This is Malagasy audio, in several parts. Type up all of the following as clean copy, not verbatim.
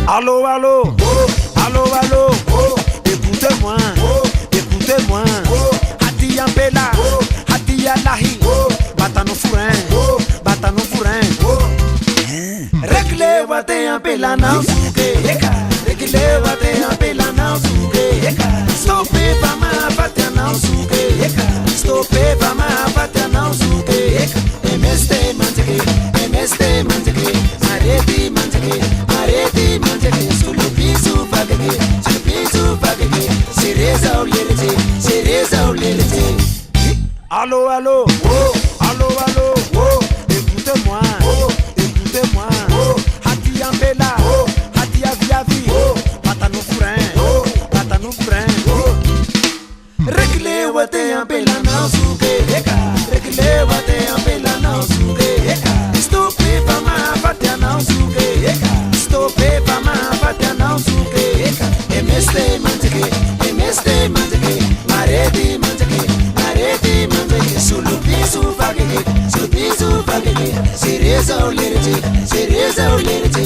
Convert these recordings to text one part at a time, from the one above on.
Allô, allô, allô, allô, écoutez-moi, écoutez-moi. Hati Yampela, Hati Yalahi, Batano Furin, Batano Furin. Réglez Wate Yampela Nausuke, réglez Wate Yampela Nausuke. Stoppez pas ma patia Nausuke, stoppez pas ma patia Nausuke. MST Manteke, MST Manteke, Areti Manteke, Areti Manteke, Sulupisu Fagege, Sulupisu Fagege, Sereza Olerete, Sereza Olerete. Allô, allô, allô, allô, écoutez-moi, écoutez-moi. Hati Yampela, Hati Aviavi, Batano Furin, Batano Furin. Réglez Wate Yampela Nausuke, réglez Wate Yampela Nausuke. Stoppez pas ma patia Nausuke, stoppez pas ma patia Nausuke. MST Manteke, MST Manteke, Areti Manteke, Areti Manteke, Sulupisu Fagege, Sulupisu Fagege, Sereza Olerete, Sereza Olerete.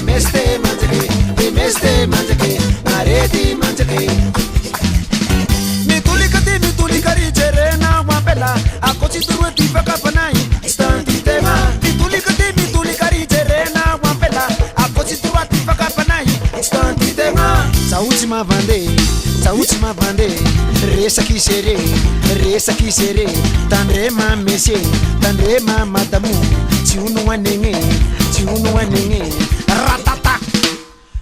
MST Manteke, MST Manteke, Areti Manteke. Mitulikari Jerena Wampela, Akochi Turueti Fakapanai, Stanti Tema. Mitulikari Jerena Wampela, Akochi Turueti Fakapanai, Stanti Tema. Sautima Vande, Resa Kisere, Tandrema Messi, Tandrema Madamu, Tiunu Wanenge, Ratata.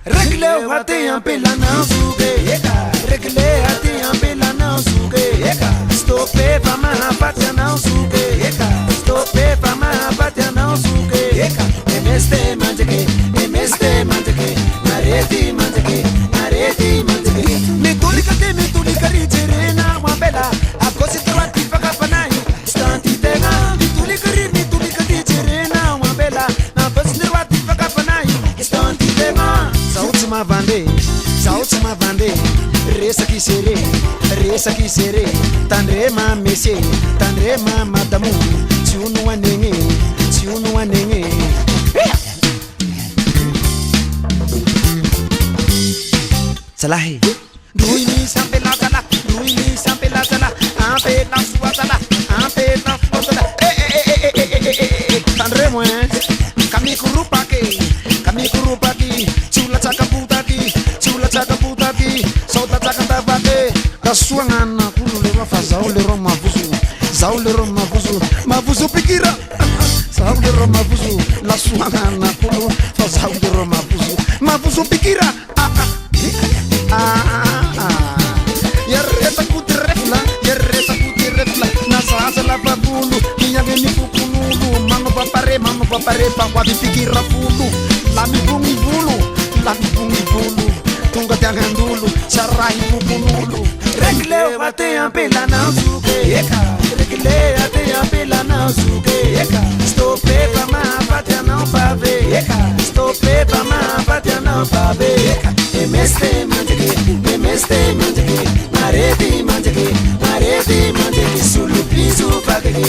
Réglez Wate Yampela Nausuke, réglez Hati Yampela Nausuke. Stoppez pas ma patia Nausuke, stoppez pas ma patia Nausuke. MST Manteke, MST Manteke, Areti Manteke, Areti Manteke. Mitulikari Jerena Wampela, Akosi Turueti Fakapanai, Stanti Tema. Mitulikari Jerena Wampela, Akosi Turueti Fakapanai, Stanti Tema. Sautima Vande, Resa Kisere, Tandrema Messi, Tandrema Madamu, Tiunu Wanenge. Salahi. Ruini Sampela Sala, Ampela Suatala, Tandremo, Kamikurupaki, Chula Chakaputaki, Sota Chakatapake, Kasuangana, Kulu Fazaule Roma Buzu, Mabuzu Pikira, Saule Roma Buzu, La Suangana, Kulu Fazaule Roma Buzu, Mabuzu Pikira, Yerreta Kutirefla, Nasa la Babulu, Mia Veni Pukunulu, Mano Papare, Pakwadi Pikira Fulu, Lami Bungi Bulu, Tunga Tiangandulu, Sarai Pukunulu. Réglez Wate Yampela Nausuke, réglez Wate Yampela Nausuke. Stoppez pas ma patia Naupavé, stoppez pas ma patia Naupavé. MST Manteke, Areti Manteke, Sulupisu Fagege,